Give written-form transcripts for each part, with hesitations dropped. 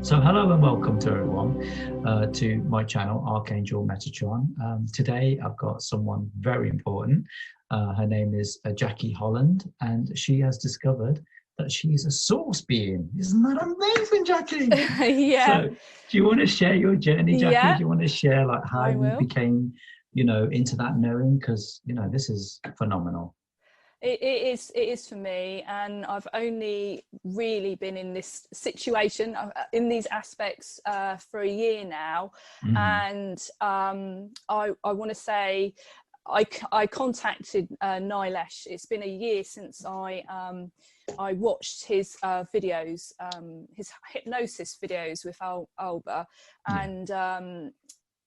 So hello and welcome to everyone to my channel, Archangel Metatron. Today I've got someone very important. Her name is Jackie Holland, and she has discovered that she's a source being. Isn't that amazing, Jackie? Yeah. So do you want to share your journey, Jackie? Yeah. Do you want to share like how you will. became, you know, into that knowing? Because, you know, this is phenomenal. It is for me, and I've only really been in this situation, in these aspects, for a year now. And I want to say I contacted Nilesh. It's been a year since I watched his videos, his hypnosis videos with Alba, and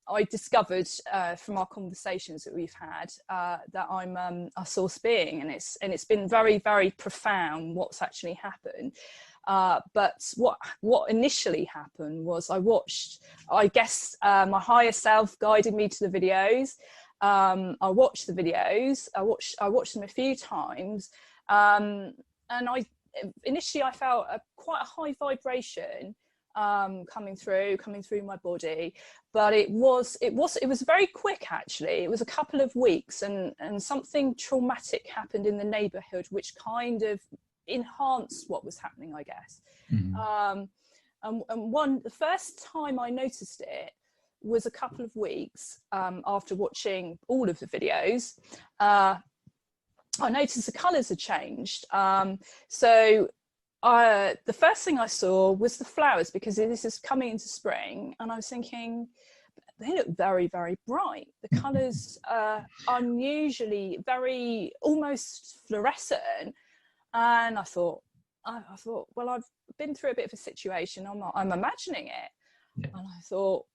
I discovered from our conversations that we've had that I'm a source being, and it's been very, very profound what's actually happened. But what initially happened was I guess my higher self guided me to the videos. I watched the videos. I watched them a few times, and initially I felt quite a high vibration coming through my body, but it was very quick. Actually, it was a couple of weeks, and something traumatic happened in the neighborhood which kind of enhanced what was happening, I guess. And the first time I noticed it was a couple of weeks after watching all of the videos. I noticed the colors had changed. So the first thing I saw was the flowers, because this is coming into spring, and I was thinking, they look very, very bright. The colours are unusually very, almost fluorescent. And I thought, well, I've been through a bit of a situation. I'm imagining it. Yeah. And I thought,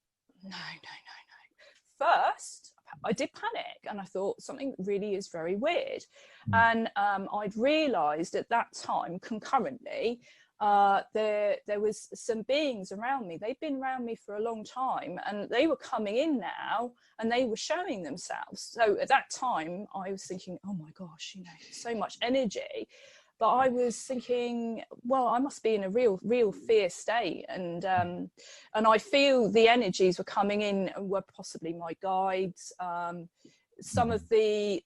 no. First, I did panic, and I thought something really is very weird. And I'd realised at that time, concurrently, there was some beings around me. They'd been around me for a long time, and they were coming in now, and they were showing themselves. So at that time, I was thinking, oh my gosh, you know, so much energy. But I was thinking, well, I must be in a real fear state, and I feel the energies were coming in and were possibly my guides. Some of the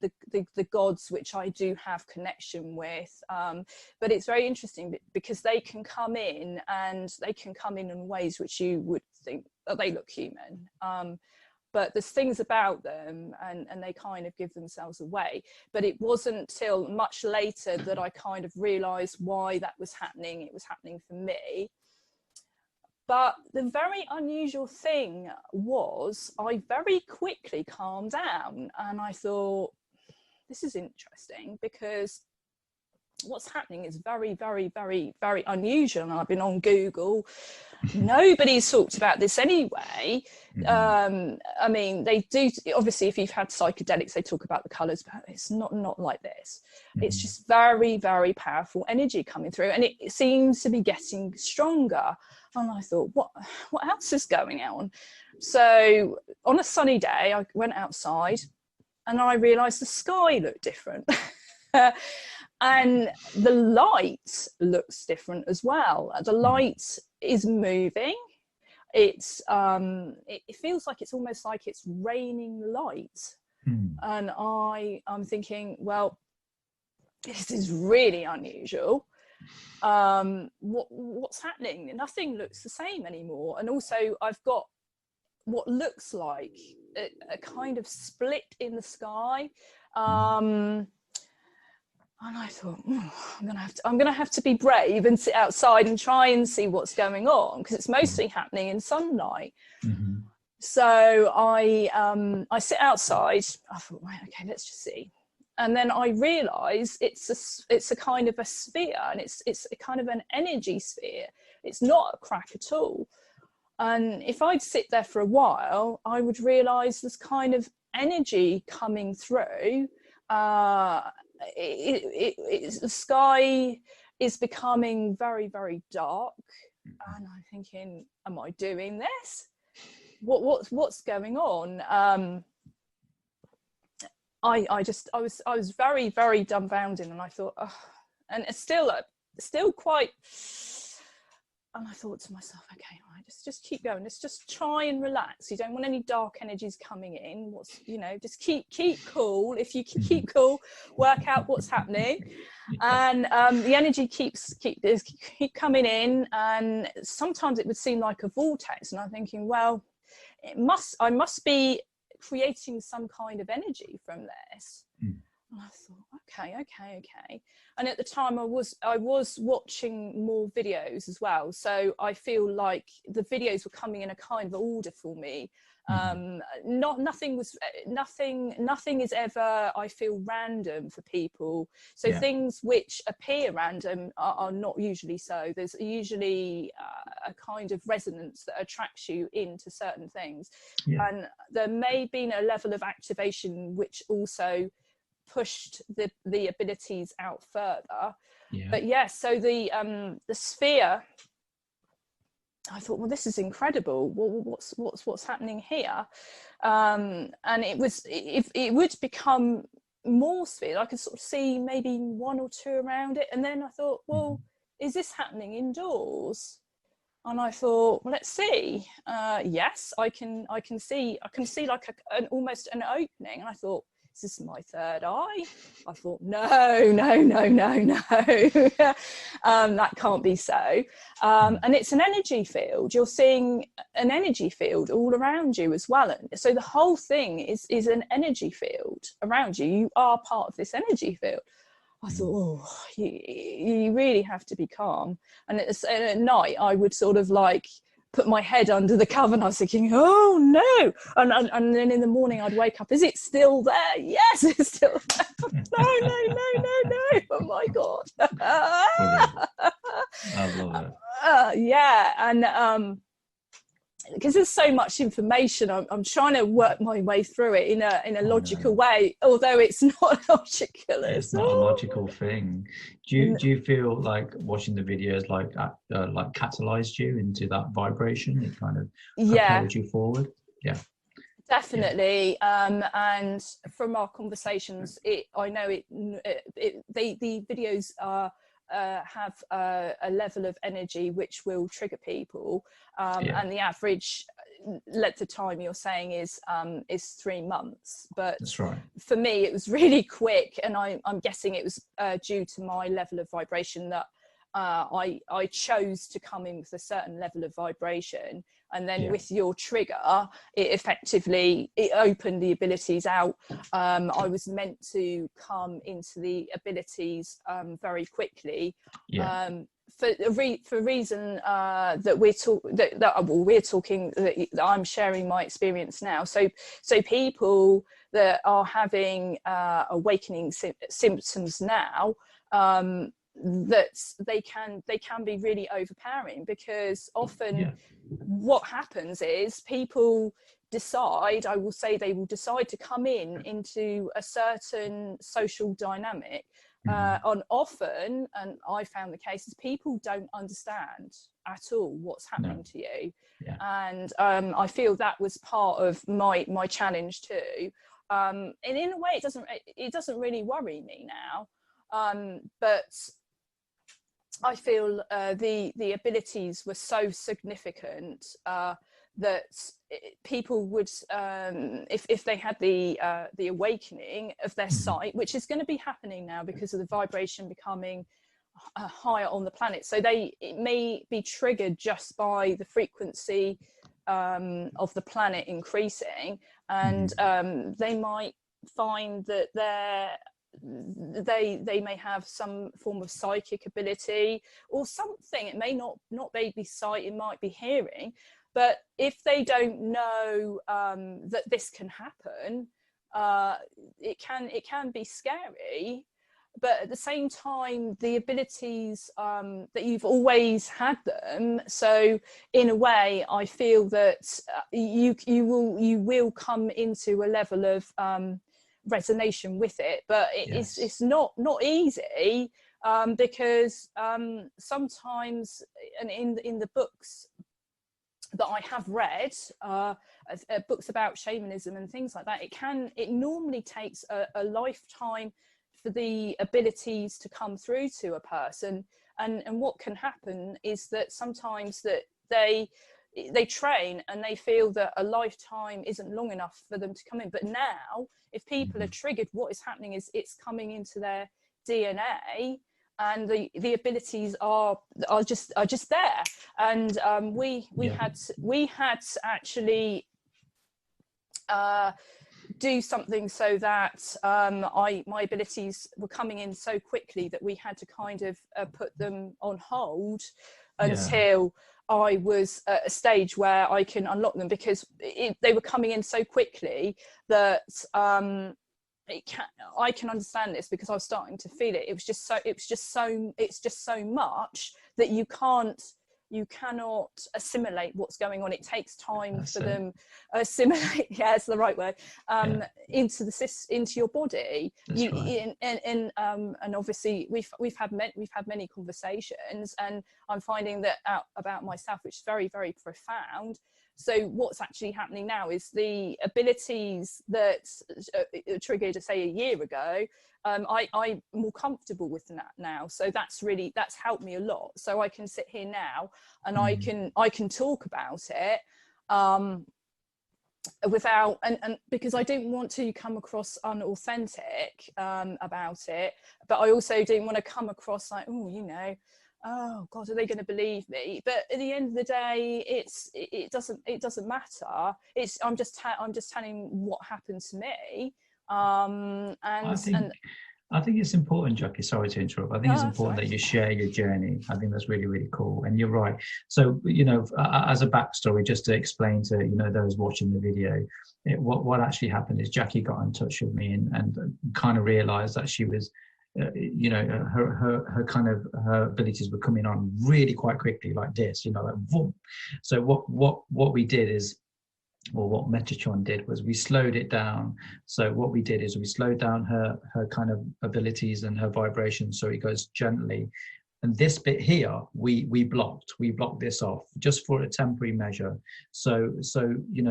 gods which I do have connection with, but it's very interesting because they can come in, and they can come in ways which you would think that they look human. But there's things about them, and they kind of give themselves away. But it wasn't till much later that I kind of realised why that was happening. It was happening for me. But the very unusual thing was I very quickly calmed down, and I thought, this is interesting, because what's happening is very, very, very, very unusual. And I've been on Google. Nobody's talked about this anyway. I mean, they do, obviously, if you've had psychedelics, they talk about the colours, but it's not like this. It's just very, very powerful energy coming through, and it seems to be getting stronger. And I thought, what else is going on? So on a sunny day, I went outside, and I realised the sky looked different. And the light looks different as well. The light is moving. It feels like it's almost like it's raining light. And I'm thinking, well, this is really unusual. What's happening? Nothing looks the same anymore. And also I've got what looks like a kind of split in the sky. And I thought, I'm gonna have to be brave and sit outside and try and see what's going on, because it's mostly happening in sunlight. So I sit outside. I thought, right, okay, let's just see. And then I realised it's a kind of a sphere, and it's a kind of an energy sphere. It's not a crack at all. And if I'd sit there for a while, I would realise this kind of energy coming through. The sky is becoming very, very dark, and I'm thinking, am I doing this? What's going on? I was very, very dumbfounded, and I thought, oh, and it's still quite and I thought to myself, okay, right, just keep going. Let's just try and relax. You don't want any dark energies coming in. Just keep cool. If you can keep cool, work out what's happening. And the energy keep coming in, and sometimes it would seem like a vortex. And I'm thinking, well, I must be creating some kind of energy from this. And I thought, okay. And at the time I was watching more videos as well. So I feel like the videos were coming in a kind of order for me. Nothing is ever, I feel, random for people. So things which appear random are not usually so. There's usually a kind of resonance that attracts you into certain things. And there may have been a level of activation which also pushed the abilities out further. But so the sphere, I thought, well, this is incredible. Well, what's happening here? And it would become more spheres. I could sort of see maybe one or two around it, and then I thought, well, is this happening indoors? And I thought, well, let's see. Yes, I can see like almost an opening. And I thought, is this my third eye? I thought, no. That can't be so. And it's an energy field. You're seeing an energy field all around you as well. And so the whole thing is an energy field around you. You are part of this energy field. I thought, you really have to be calm. And at night, I would sort of like put my head under the cover, and I was thinking, oh no. And then in the morning I'd wake up, is it still there? Yes, it's still there. No. Oh my God. I love it. Yeah. And because there's so much information, I'm trying to work my way through it in a logical way, although it's not logical. It's not a logical thing. Do you feel like watching the videos like catalyzed you into that vibration? It kind of propelled you forward. Yeah, definitely. And from our conversations, I know the videos have a level of energy which will trigger people, and the average length of time you're saying is 3 months. But that's right. For me, it was really quick, and I'm guessing it was due to my level of vibration that I chose to come in with a certain level of vibration, and then with your trigger, it opened the abilities out. I was meant to come into the abilities very quickly, for a reason that we're talking, that I'm sharing my experience now. So people that are having awakening symptoms now, that they can be really overpowering, because often what happens is people decide, they will decide to come into a certain social dynamic, and often, and I found the cases, people don't understand at all what's happening to you. And I feel that was part of my challenge too, and in a way it doesn't really worry me now, but I feel the abilities were so significant that people would, if they had the awakening of their sight, which is going to be happening now because of the vibration becoming higher on the planet. So it may be triggered just by the frequency of the planet increasing, and they might find that they may have some form of psychic ability or something. It may not be sight, it might be hearing. But if they don't know that this can happen, it can be scary. But at the same time, the abilities that you've always had them. So in a way, I feel that you will come into a level of resonation with it, but it's not easy, because sometimes, and in the books that I have read, books about shamanism and things like that, it normally takes a lifetime for the abilities to come through to a person, and what can happen is that sometimes that they train and they feel that a lifetime isn't long enough for them to come in. But now, if people are triggered, what is happening is it's coming into their DNA, and the abilities are just there. And we had to actually do something so that my abilities were coming in so quickly that we had to kind of put them on hold until I was at a stage where I can unlock them, because they were coming in so quickly that I can understand this, because I was starting to feel it. It's just so much that you cannot assimilate what's going on. It takes time for them assimilate. Yeah, it's the right word. Into your body. And obviously we've had many conversations, and I'm finding that out about myself, which is very, very profound. So what's actually happening now is the abilities that triggered, say, a year ago, I'm more comfortable with that now. So that's helped me a lot. So I can sit here now and I can talk about it without, and because I didn't want to come across unauthentic about it, but I also didn't want to come across like, oh God, are they going to believe me? But at the end of the day, it doesn't matter. I'm just telling what happened to me. I think it's important, Jackie, sorry to interrupt. I think it's important that you share your journey. I think that's really, really cool. And you're right. So, as a backstory, just to explain to, those watching the video, what actually happened is Jackie got in touch with me and kind of realized that she was, her abilities were coming on really quite quickly, like this, like boom. So what we did is, well, what Metatron did was we slowed it down. So what we did is we slowed down her kind of abilities and her vibration, so it goes gently. And this bit here, we blocked this off just for a temporary measure. So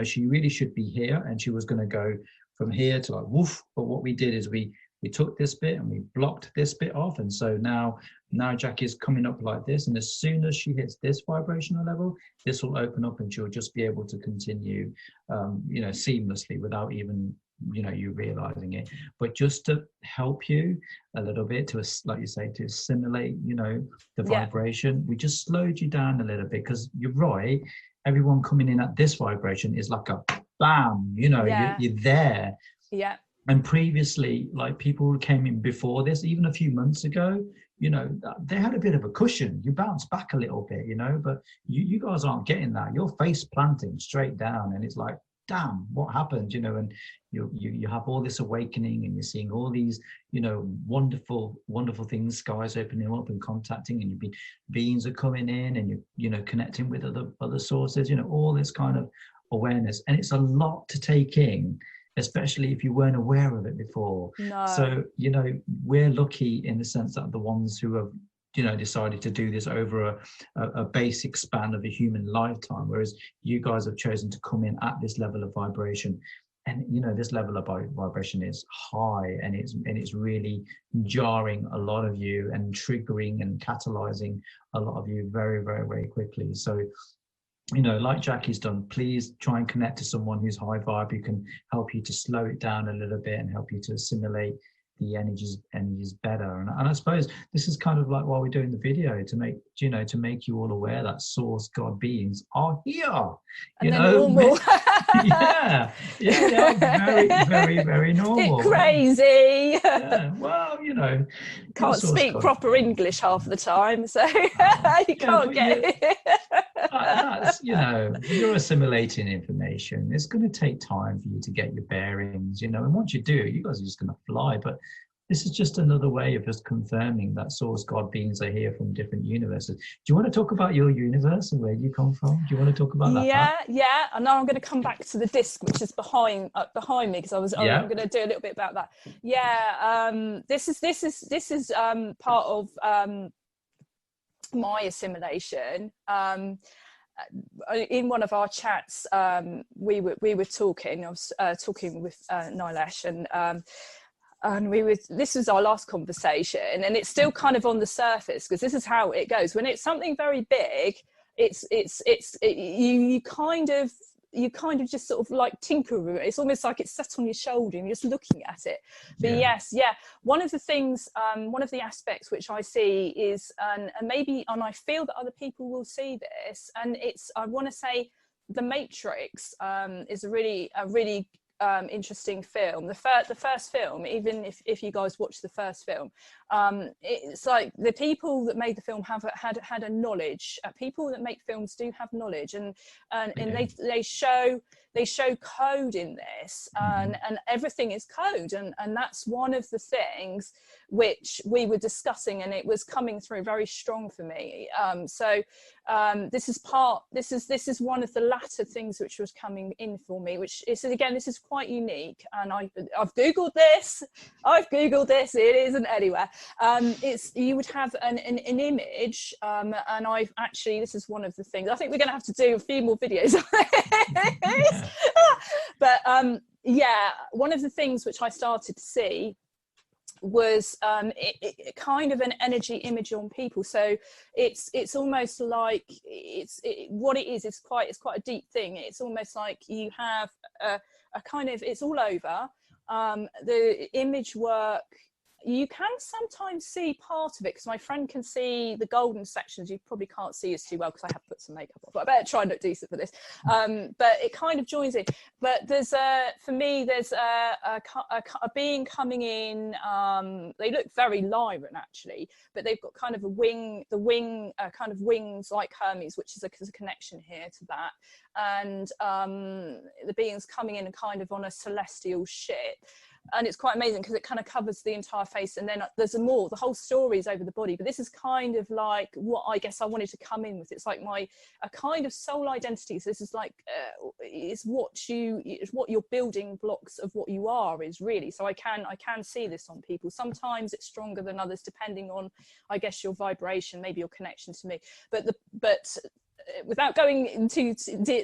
she really should be here, and she was going to go from here to like woof. But what we did is we took this bit and we blocked this bit off. And so now Jackie is coming up like this. And as soon as she hits this vibrational level, this will open up and she'll just be able to continue, seamlessly without even, you realizing it. But just to help you a little bit to, like you say, to assimilate, the vibration, we just slowed you down a little bit, because you're right. Everyone coming in at this vibration is like a bam, you're there. Yeah. And previously, like people who came in before this, even a few months ago, they had a bit of a cushion. You bounce back a little bit, but you guys aren't getting that. You're face planting straight down, and it's like, damn, what happened? And you have all this awakening, and you're seeing all these, wonderful things, skies opening up and contacting, and beings are coming in, and you're connecting with other sources, all this kind of awareness, and it's a lot to take in, especially if you weren't aware of it before. No. So, we're lucky in the sense that the ones who have, decided to do this over a basic span of a human lifetime, whereas you guys have chosen to come in at this level of vibration. And, this level of vibration is high, and it's really jarring a lot of you and triggering and catalyzing a lot of you very, very, very quickly. So, like Jackie's done, please try and connect to someone who's high vibe, who can help you to slow it down a little bit and help you to assimilate the energies better. And I suppose this is kind of like why we're doing the video, to make you all aware that source God beings are here. And they're normal. yeah, they are very, very, very normal. Bit crazy. Yeah, well, can't speak proper English half the time, so you can't get it. That's, you're assimilating information. It's going to take time for you to get your bearings, and once you do, you guys are just going to fly. But this is just another way of just confirming that source God beings are here from different universes. Do you want to talk about your universe and where you come from? Do you want to talk about that? Yeah. And now I'm going to come back to the disc, which is behind me, because I'm going to do a little bit about that. Yeah. This is part of my assimilation. In one of our chats, we were talking. I was talking with Nilesh, and and this was our last conversation, and it's still kind of on the surface, because this is how it goes when it's something very big. You kind of just sort of like tinker with it. It's almost like it's set on your shoulder and you're just looking at it. But one of the things, one of the aspects which I see is, and I feel that other people will see this, and I want to say The Matrix is a really interesting film. The first film, even if you guys watch the first film, it's like the people that made the film had a knowledge. People that make films do have knowledge, and they show code in this, and everything is code, and that's one of the things which we were discussing, and it was coming through very strong for me. This is one of the latter things which was coming in for me, which is, again, this is quite unique, and I've googled this. It isn't anywhere. You would have an image, and I've actually, this is one of the things, I think we're going to have to do a few more videos on this. But one of the things which I started to see was it kind of an energy image on people. So it's almost like what it is. It's quite a deep thing. It's almost like you have a kind of, it's all over. The image work, you can sometimes see part of it, because my friend can see the golden sections. You probably can't see us too well because I have put some makeup on, but I better try and look decent for this. But it kind of joins in. But there's for me, there's a being coming in. They look very Lyran actually, but they've got kind of the wing kind of wings like Hermes, which is a connection here to that. And the beings coming in kind of on a celestial ship. And it's quite amazing because it kind of covers the entire face, and then there's the whole story is over the body. But this is kind of like what I guess I wanted to come in with. It's like a kind of soul identity. So this is like it's what your building blocks of what you are is really. So I can see this on people. Sometimes it's stronger than others depending on, I guess, your vibration, maybe your connection to me. But without going into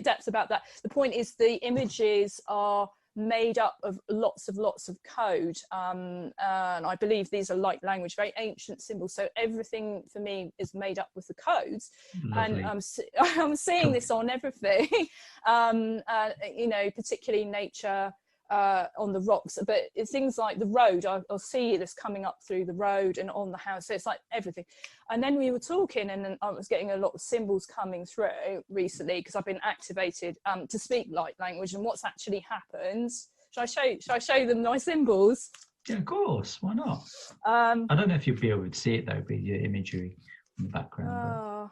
depth about that, the point is the images are made up of lots of code, and I believe these are light language, very ancient symbols. So everything for me is made up with the codes. Lovely. And I'm seeing this on everything, you know, particularly nature, on the rocks, but it's things like the road. I'll see this coming up through the road and on the house. So it's like everything. And then we were talking, and then I was getting a lot of symbols coming through recently because I've been activated to speak light language. And what's actually happened? Shall I show them my symbols? Yeah, of course. Why not? I don't know if you'll be able to see it though, but your imagery in the background.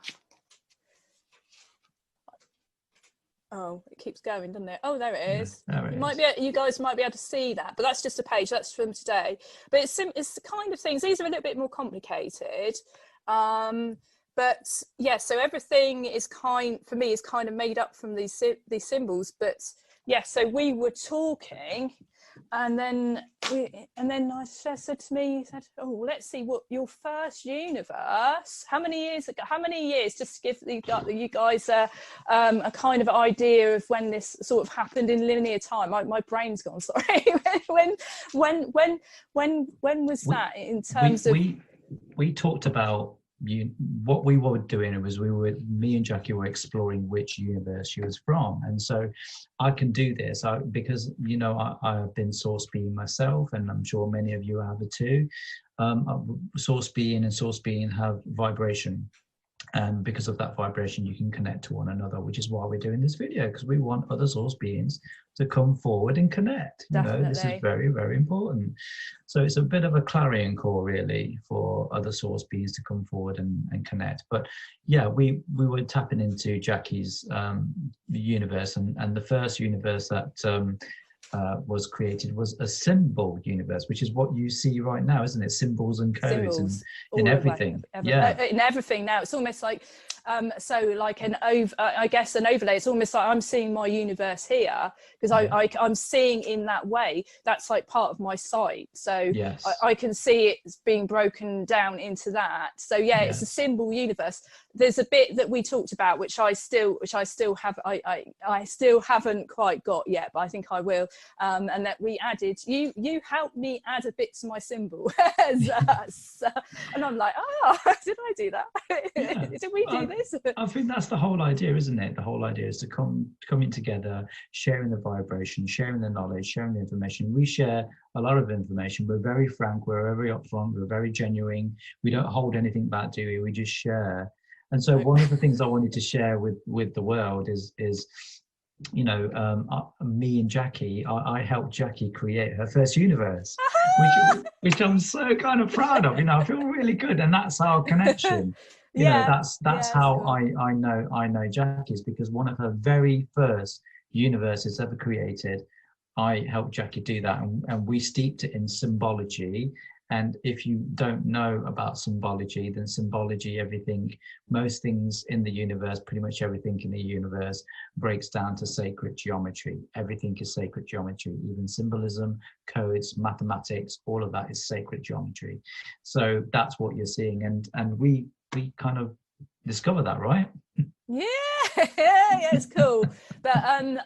Oh, it keeps going, doesn't it? Oh, there it is. Yeah, there it is. You guys might be able to see that, but that's just a page. That's from today. But it's the kind of things. These are a little bit more complicated. But yeah, so everything is for me is kind of made up from these symbols. But yeah, so we were talking, and then I said to me, he said, "Oh, let's see what your first universe. How many years? Just to give you guys a kind of idea of when this sort of happened in linear time. My brain's gone. Sorry. when was that in terms of? We talked about what we were doing. Me and Jackie were exploring which universe she was from, and so I can do this because you know I have been source being myself, and I'm sure many of you have it too. Source being and source being have vibration, and because of that vibration you can connect to one another, which is why we're doing this video, because we want other source beings to come forward and connect. Definitely. You know, this is very, very important. So it's a bit of a clarion call really for other source beings to come forward and connect. But yeah, we were tapping into Jackie's universe, and the first universe that was created was a symbol universe, which is what you see right now, isn't it? Symbols and codes in everything. In everything now. It's almost like So like I guess an overlay, it's almost like I'm seeing my universe here, because I'm seeing in that way, that's like part of my sight. So yes. I can see it being broken down into that. So yeah, it's a symbol universe. There's a bit that we talked about which I still haven't quite got yet, but I think I will. And that we added, you helped me add a bit to my symbol. And I'm like, did I do that? Yeah. Did we do this? I think that's the whole idea, isn't it? The whole idea is to coming together, sharing the vibration, sharing the knowledge, sharing the information. We share a lot of information. We're very frank, we're very upfront, we're very genuine. We don't hold anything back, do we? We just share. And so one of the things I wanted to share with the world is you know, me and Jackie, I helped Jackie create her first universe, which I'm so kind of proud of. You know, I feel really good, and that's our connection. You know, that's how cool. I know Jackie's, because one of her very first universes ever created, I helped Jackie do that, and we steeped it in symbology. And if you don't know about symbology, then symbology, most things in the universe, pretty much everything in the universe breaks down to sacred geometry. Everything is sacred geometry, even symbolism, codes, mathematics, all of that is sacred geometry. So that's what you're seeing. And we kind of discover that, right? Yeah, it's cool. But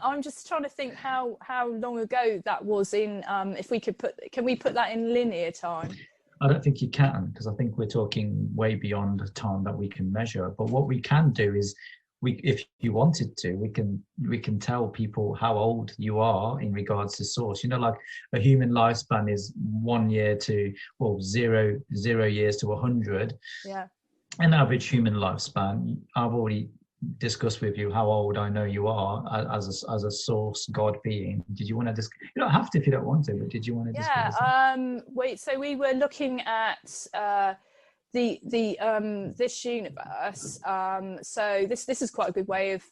I'm just trying to think how long ago that was in, if we could can we put that in linear time? I don't think you can, because I think we're talking way beyond the time that we can measure. But what we can do is, if you wanted to, we can tell people how old you are in regards to source. You know, like a human lifespan is 1 year to, well, 0 years to 100. Yeah. An average human lifespan, I've already discuss with you how old I know you are as a source God being. Did you want to discuss? You don't have to if you don't want to, but did you want to discuss? Wait, so we were looking at this universe. So this is quite a good way of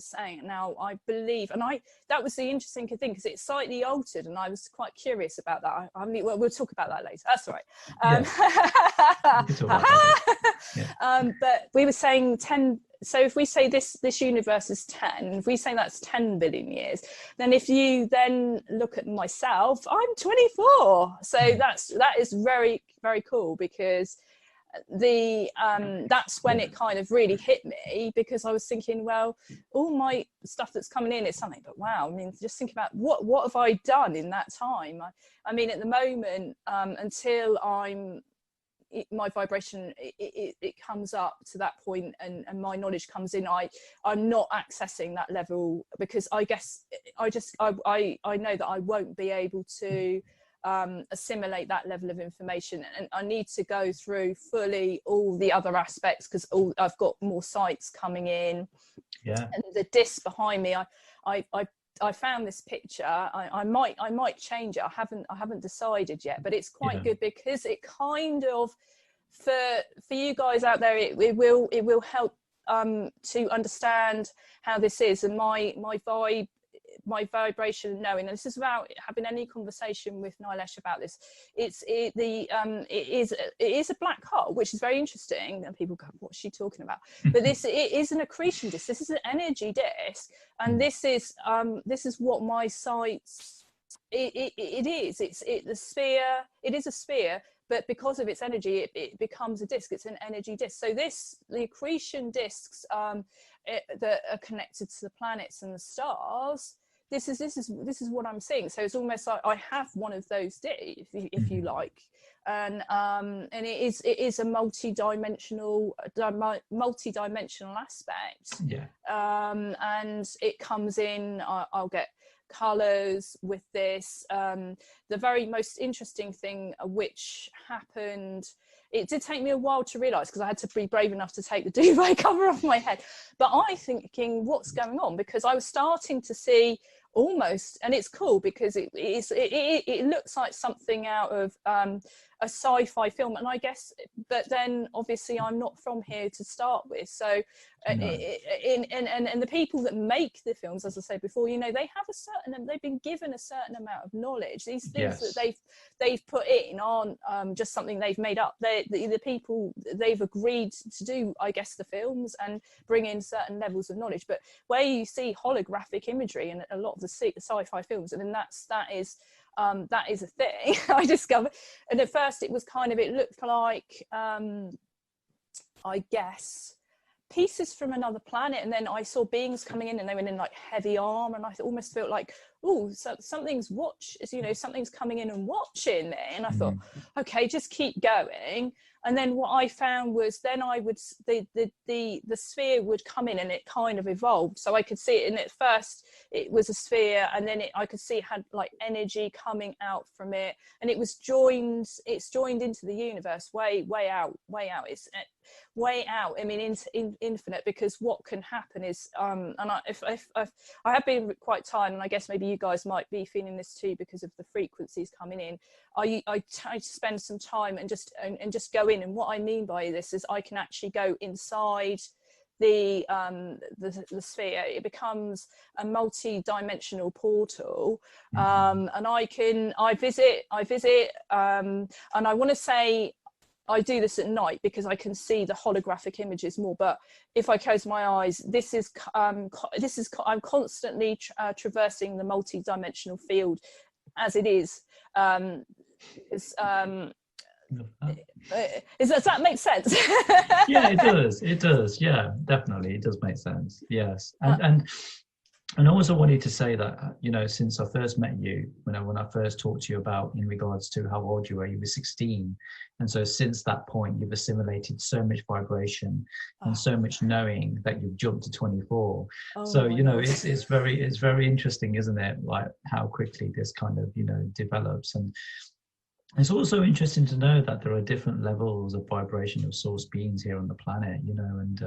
saying it. Now I believe, and that was the interesting thing, because it's slightly altered, and I was quite curious about that. We'll talk about that later. That's all right. We can talk about that. But we were saying 10. So if we say this universe is 10, if we say that's 10 billion years, then if you then look at myself, I'm 24. So that is very, very cool, because that's when it kind of really hit me, because I was thinking, well, all my stuff that's coming in is something, but wow, I mean, just think about what have I done in that time? I mean, at the moment, until my vibration it comes up to that point, and my knowledge comes in, I'm not accessing that level, because I guess I know that I won't be able to assimilate that level of information, and I need to go through fully all the other aspects, because I've got more sites coming in. And the disc behind me, I found this picture. I might change it. I haven't decided yet, but it's quite good, because it kind of, for you guys out there, it will help to understand how this is, and my vibration, knowing, and this is about having any conversation with Nilesh about this. It is a black hole, which is very interesting, and people go, what's she talking about? But it is an accretion disk. This is an energy disk, and this is what my sites it is. The sphere. It is a sphere, but because of its energy, it becomes a disk. It's an energy disk. So the accretion disks that are connected to the planets and the stars, this is what I'm seeing. So it's almost like I have one of those days, if you like, and it is a multi-dimensional aspect. And it comes in. I'll get colors with this. The very most interesting thing which happened, it did take me a while to realize, because I had to be brave enough to take the duvet cover off my head, but I thinking, what's going on? Because I was starting to see almost, and it's cool because it looks like something out of a sci-fi film, and I guess, but then obviously I'm not from here to start with, so and the people that make the films, as I said before, you know, they have a certain, they've been given a certain amount of knowledge. These things that they've put in aren't just something they've made up. The people, they've agreed to do, I guess, the films and bring in certain levels of knowledge. But where you see holographic imagery in a lot of the sci-fi films, I mean, that is a thing I discovered. And at first it was kind of, it looked like I guess pieces from another planet, and then I saw beings coming in and they were in like heavy armor, and I almost felt like, oh, so something's something's coming in and watching there. And I thought, okay, just keep going. And then what I found was, then I would, the sphere would come in and it kind of evolved. So I could see it, and at first it was a sphere, and then I could see it had like energy coming out from it, and it's joined into the universe, way out. It's way out, I mean, into infinite, because what can happen is, and if I have been quite tired, and I guess maybe you guys might be feeling this too because of the frequencies coming in. I try to spend some time and just go in, and what I mean by this is I can actually go inside the sphere. It becomes a multi-dimensional portal, and I visit, and I want to say I do this at night because I can see the holographic images more. But if I close my eyes, I'm constantly traversing the multi-dimensional field as it is. Does that make sense? Yeah, it does, yeah, definitely, it does make sense, yes. And I also wanted to say that, you know, since I first met you, when I first talked to you about, in regards to how old you were 16, and so since that point you've assimilated so much vibration and so much knowing that you've jumped to 24. So you know, it's very interesting, isn't it, like how quickly this kind of, you know, develops. And it's also interesting to know that there are different levels of vibration of source beings here on the planet, you know, and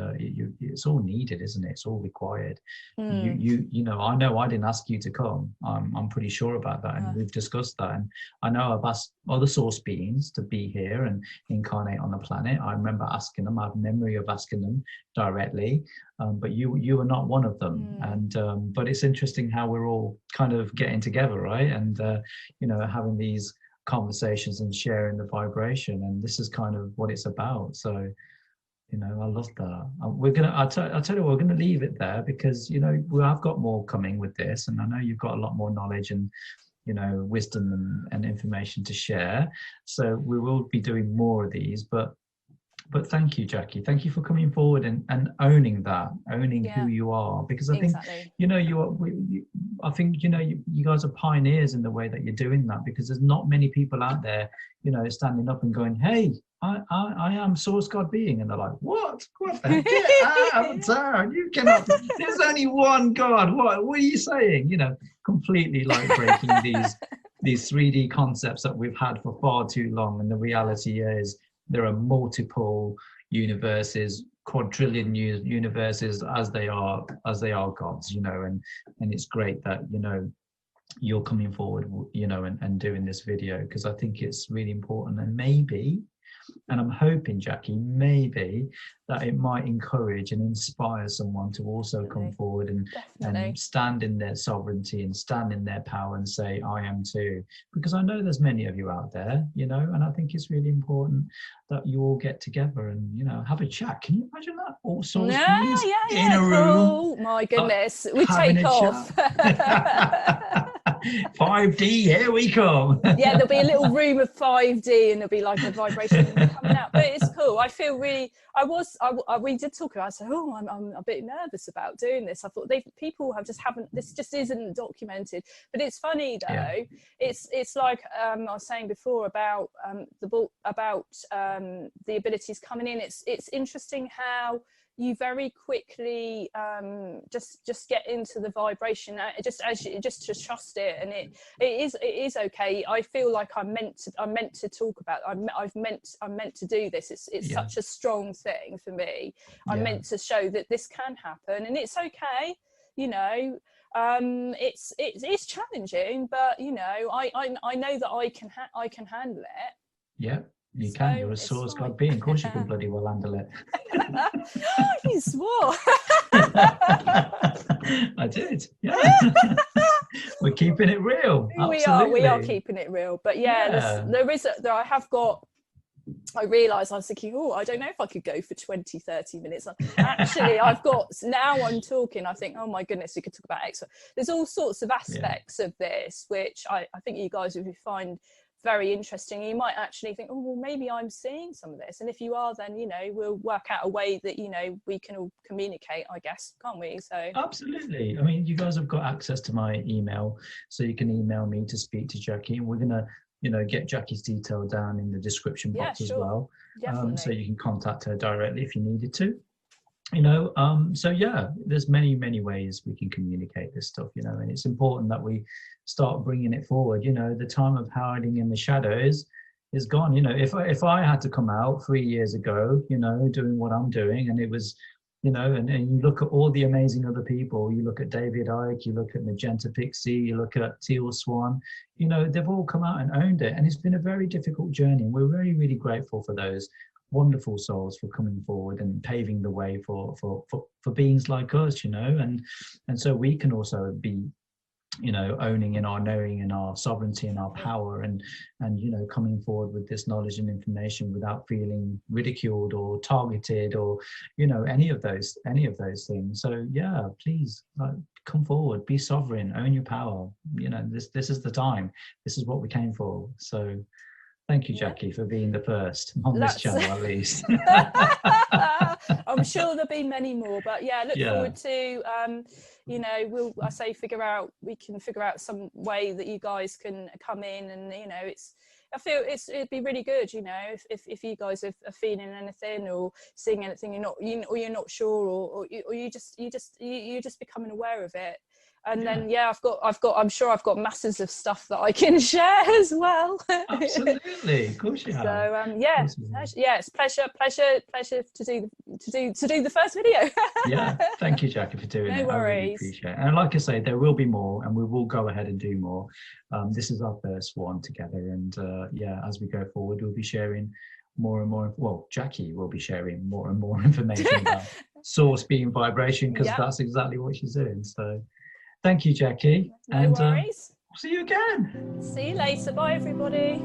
it's all needed, isn't it? It's all required. You know I didn't ask you to come. I'm pretty sure about that, and we've discussed that. And I know I've asked other source beings to be here and incarnate on the planet. I remember asking them. I have memory of asking them directly, but you are not one of them. And but it's interesting how we're all kind of getting together, right? And you know, having these conversations and sharing the vibration, and this is kind of what it's about. So, you know, I love that. I'll tell you, we're gonna leave it there, because, you know, I've got more coming with this, and I know you've got a lot more knowledge and, you know, wisdom and information to share. So we will be doing more of these, but thank you, Jackie. Thank you for coming forward and owning who you are, because I think, you know, I think, you know, you guys are pioneers in the way that you're doing that, because there's not many people out there, you know, standing up and going, hey, I am source God being, and they're like, what the get out, you cannot, there's only one God, what are you saying? You know, completely like breaking these 3D concepts that we've had for far too long. And the reality is, there are multiple universes, quadrillion universes, as they are gods, you know, and it's great that, you know, you're coming forward, you know, and doing this video, because I think it's really important. And maybe, and I'm hoping, Jackie, maybe that it might encourage and inspire someone to also come forward and stand in their sovereignty and stand in their power and say, I am too. Because I know there's many of you out there, you know, and I think it's really important that you all get together and, you know, have a chat. Can you imagine that? All sorts of things in a room. Oh my goodness, we take off. 5D, here we come. Yeah, there'll be a little room of 5D, and there'll be like a vibration coming out. But it's cool. I feel really. We did talk about. I said, oh, I'm a bit nervous about doing this. I thought people haven't. This just isn't documented. But it's funny though. Yeah. It's like I was saying before about the abilities coming in. It's interesting how you very quickly just get into the vibration, just to trust it, and it is okay. I feel like I'm meant to talk about. I'm meant to do this. It's such a strong thing for me. I'm meant to show that this can happen, and it's okay. You know, it's challenging, but you know, I know that I can handle it. Yeah, you can. You're as sore as God be. Of course you can bloody well handle it. You swore. I did, yeah. We're keeping it real. Absolutely. We are keeping it real. But yeah, I realised I was thinking, oh, I don't know if I could go for 20, 30 minutes. Actually, now I'm talking, I think, oh my goodness, we could talk about X. There's all sorts of aspects of this, which I think you guys would find very interesting. You might actually think, oh, well, maybe I'm seeing some of this. And if you are, then, you know, we'll work out a way that, you know, we can all communicate, I guess, can't we? So absolutely. I mean, you guys have got access to my email, so you can email me to speak to Jackie, and we're going to, you know, get Jackie's detail down in the description box as well. So you can contact her directly if you needed to. You know, so yeah, there's many ways we can communicate this stuff, you know, and it's important that we start bringing it forward. You know, the time of hiding in the shadows is gone. You know, if I had to come out 3 years ago, you know, doing what I'm doing, and it was, you know, and you look at all the amazing other people, you look at David Icke, you look at Magenta Pixie, you look at Teal Swan, you know, they've all come out and owned it, and it's been a very difficult journey, and we're really grateful for those wonderful souls for coming forward and paving the way for beings like us, you know, and so we can also be, you know, owning in our knowing and our sovereignty and our power, and you know, coming forward with this knowledge and information without feeling ridiculed or targeted or, you know, any of those things. So yeah, please, come forward, be sovereign, own your power. You know, this is the time. This is what we came for. So thank you, Jackie, for being the first on this channel, at least. I'm sure there'll be many more, but yeah, look forward to, you know, we can figure out some way that you guys can come in, and, you know, I feel it'd be really good, you know, if you guys are feeling anything or seeing anything you're not sure, or you're just becoming aware of it. And then I'm sure I've got masses of stuff that I can share as well. Absolutely, of course you have. So it's pleasure to do the first video. Yeah, thank you, Jackie, for doing it. No worries. I really appreciate it. And like I say, there will be more, and we will go ahead and do more. This is our first one together, and as we go forward, we'll be sharing more and more. Well, Jackie will be sharing more and more information about source being vibration, because that's exactly what she's doing. So thank you, Jackie. No worries. See you again. See you later. Bye, everybody.